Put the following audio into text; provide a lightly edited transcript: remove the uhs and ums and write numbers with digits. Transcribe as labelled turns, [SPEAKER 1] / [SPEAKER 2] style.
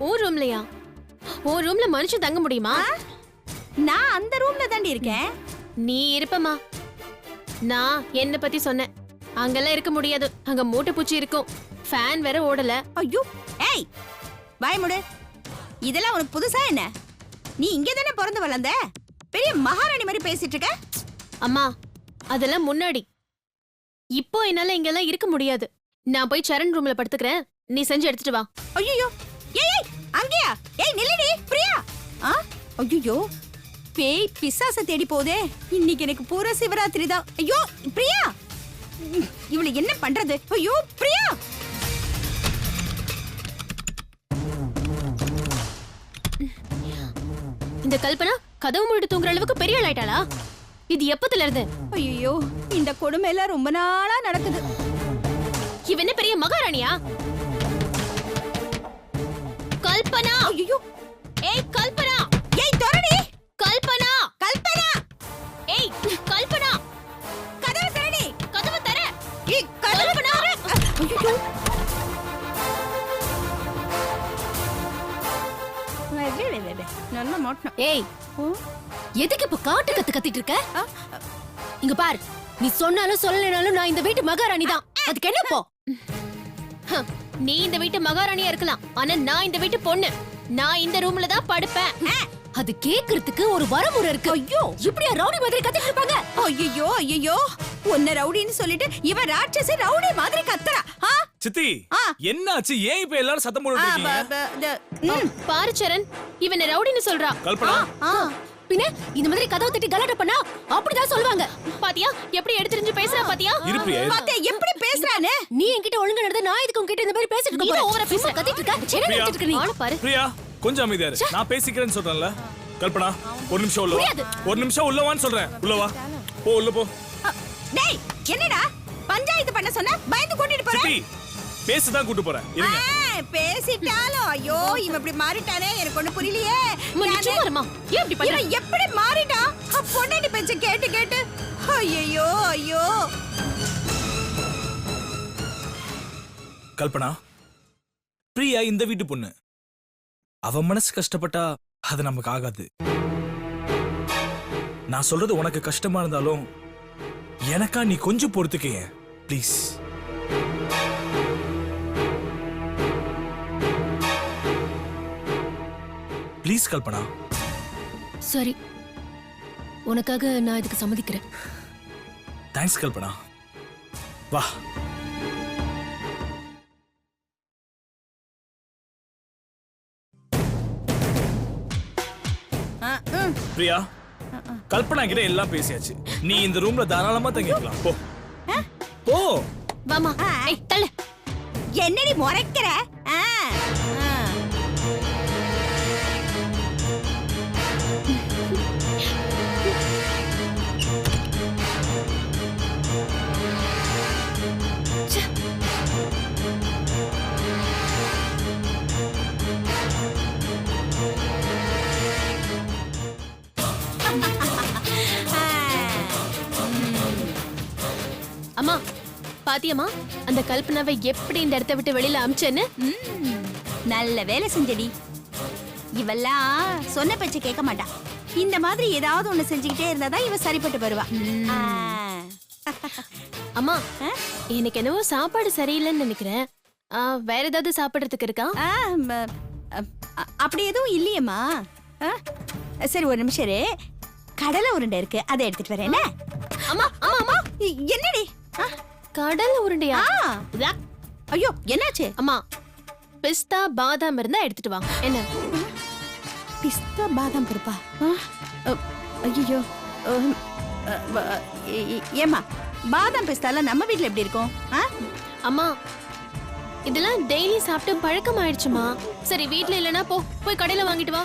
[SPEAKER 1] ஓ ரூம்லயா? ஓ ரூம்ல மனுஷன் தங்க முடியுமா?
[SPEAKER 2] நான் அந்த ரூம்ல தாண்டி இருக்கேன்.
[SPEAKER 1] நீ இருப்பமா. நான் என்ன பத்தி சொன்னேன். அங்கெல்லாம் இருக்க முடியாது. அங்க மூட்டை பூச்சி இருக்கும். ஃபேன் வேற ஓடல.
[SPEAKER 2] ஐயோ ஏய் வாய் மூடு. இதெல்லாம் உனக்கு புதுசா என்ன? நீ இங்கே தானே பிறந்து வளர்ந்த. பெரிய மகாராணி மாதிரி பேசிட்டு இருக்க.
[SPEAKER 1] அம்மா அதெல்லாம் முன்னாடி. இப்போ என்னால இங்கெல்லாம் இருக்க முடியாது. நான் போய் சரண் ரூம்ல படுத்துக்கிறேன். நீ செஞ்சு எடுத்துட்டு வா.
[SPEAKER 2] ஐயோ ஏய் ஏய் அங்கயா? ஏய் நில்லுடி பிரியா. ஐயோ பேய் பிசாச தேடி போதே. இன்னைக்கு எனக்கு பூரா சிவராத்திரி தான். ஐயோ பிரியா இவளை என்ன பண்றது? ஐயோ பிரியா.
[SPEAKER 1] இந்த கல்பனா கதவு மூடி தூங்குற அளவுக்கு பெரிய ஆள் ஆயிட்டாளா? இது எப்பத்துல இருந்து?
[SPEAKER 2] ஐயோ இந்த கொடுமை எல்லாம் ரொம்ப நாளா நடக்குது.
[SPEAKER 1] இவ என்ன பெரிய மகாராணியா? கல்பனா!
[SPEAKER 2] ஐயோ
[SPEAKER 1] ஏய் கல்பனா!
[SPEAKER 2] ஏய் தொரடி!
[SPEAKER 1] கல்பனா!
[SPEAKER 2] கல்பனா!
[SPEAKER 1] ஏய் கல்பனா!
[SPEAKER 2] கதவு திறடி!
[SPEAKER 1] கதவு தர!
[SPEAKER 2] ஏய் கதவு திற! ஐயோ நல்ல மாட்டணும்.
[SPEAKER 1] ஏய் எதுக்கு இப்ப காட்டு கத்திட்டு இருக்க? இங்க பாரு, நீ சொன்னாலும் சொல்லலைனாலும் நான் இந்த வீட்டு மகாராணி தான். அதுக்கு என்ன போ? நீ இந்த வீட்டு மகாராணியா இருக்கலாம், ஆனா நான் இந்த வீட்டு பொண்ணு. நான் இந்த ரூம்ல தான் படுப்பேன். அது கேக்குறதுக்கு ஒரு வரமுறை இருக்கு.
[SPEAKER 2] ஐயோ
[SPEAKER 1] இப்படியா ரவுடி மாதிரி கத்திட்டு இருப்பாங்க?
[SPEAKER 2] ஐயோ ஐயோ உன்ன ரவுடின்னு சொல்லிட்டு இவ ராட்சசி ரவுடி மாதிரி கத்துறா.
[SPEAKER 3] சித்தி என்னாச்சு? ஏன் இப்ப எல்லாரும் சத்தம் போட்டுட்டீங்க?
[SPEAKER 1] பாரு சரண், இவனை ரவுடின்னு சொல்றா.
[SPEAKER 3] கல்பனா
[SPEAKER 1] பின்ன இந்த மாதிரி கதவு தட்டி கலாட்டா பண்ணா அப்படிதான் சொல்லுவாங்க. பாத்தியா எப்படி எடுத்துறிஞ்சு பேசுறா? பாத்தியா
[SPEAKER 2] பாத்தியா எப்படி பேசுறானே?
[SPEAKER 1] நீ என்கிட்ட ஒழுங்கா நடந்து நான் இதுக்கு உன்கிட்ட இந்த மாதிரி பேசிட்டு இருக்க. ஓவரா பேச கத்திட்டு இருக்க. என்ன நினைச்சிட்டு இருக்க நீ? ஆளு பாரு.
[SPEAKER 3] பிரியா கொஞ்சம் அமைதியா இரு. நான் பேசிக்கிறேன்னு சொல்றேன்ல. கல்பனா ஒரு நிமிஷம் உள்ள வா. ஒரு நிமிஷம் உள்ள வான்னு சொல்றேன். உள்ள வா. போ உள்ள போ.
[SPEAKER 2] டேய் என்னடா பஞ்சாயத்து பண்ண சொன்னா பயந்து கூட்டிட்டு போற?
[SPEAKER 3] சித்தி பேசிதான் கூட்டி போறேன். இருங்க.
[SPEAKER 2] பேசிட்டாலும் ஐயோ இவன் இப்படி மாறிட்டானே எனக்கு ஒண்ணு புரியலையே.
[SPEAKER 1] சும்மாருமா ஏன் இப்படி பண்ண?
[SPEAKER 2] இவன் எப்படி மாறிட்டான்? பொண்டாட்டி பேச்ச கேட்டு கேட்டு. ஐயோ ஐயோ
[SPEAKER 3] கல்பனா பிரியா இந்த வீட்டு பொண்ணு. அவ மனசு கஷ்டப்பட்டா அது நமக்கு ஆகாது. நான் சொல்றது உனக்கு கஷ்டமா இருந்தாலும் எனக்கா நீ கொஞ்சம் பொறுத்துக்கேன் ப்ளீஸ். ப்ளீஸ் கல்பனா.
[SPEAKER 1] சரி, உனக்காக நான் இதுக்கு சம்மதிக்கிறேன்.
[SPEAKER 3] தேங்க்ஸ் கல்பனா. வா. பிரியா கல்பனா கிட்ட எல்லாம் பேசியாச்சு. நீ இந்த ரூம்ல தாராளமா தங்கிக்கலாம். போ போ.
[SPEAKER 1] வாமா. ஏய் தள்ளு.
[SPEAKER 2] என்னடி முறைக்கிற?
[SPEAKER 1] அம்மா பாத்தியம்மா அந்த கல்பனாவை எப்படி இந்த இடத்தை விட்டு வெளியில அமிச்சேன்னு?
[SPEAKER 2] நல்ல வேலை செஞ்சடி. இவெல்லாம் சொன்ன பேச்ச கேட்க மாட்டா. இந்த மாதிரி ஏதாவது ஒண்ணு செஞ்சுக்கிட்டே இருந்தாதான் இவ சரிப்பட்டு வருவா.
[SPEAKER 1] அம்மா எனக்கு என்னவோ சாப்பாடு சரியில்லைன்னு நினைக்கிறேன். வேற ஏதாவது சாப்பிடுறதுக்கு இருக்கா?
[SPEAKER 2] அப்படி எதுவும் இல்லையம்மா. சரி ஒரு நிமிஷம் இரு. கடலை உருண்டை இருக்கு, அதை எடுத்துட்டு வரேன்.
[SPEAKER 1] அம்மா அம்மா அம்மா
[SPEAKER 2] என்னடி?
[SPEAKER 1] கடலை உருண்டையா?
[SPEAKER 2] ஐயோ என்னாச்சு?
[SPEAKER 1] அம்மா பிஸ்தா பாதாம் இருந்தா எடுத்துட்டு வா. என்ன
[SPEAKER 2] பிஸ்தா பாதாம் பருப்பா? ஐயோ ஏமா பாதாம் பிஸ்தாலாம் நம்ம வீட்ல எப்படி இருக்கும்?
[SPEAKER 1] அம்மா இதெல்லாம் டெய்லி சாப்பிட்டு பழக்கம் ஆயிடுச்சுமா. சரி வீட்ல இல்லனா போய் கடையில வாங்கிட்டு வா.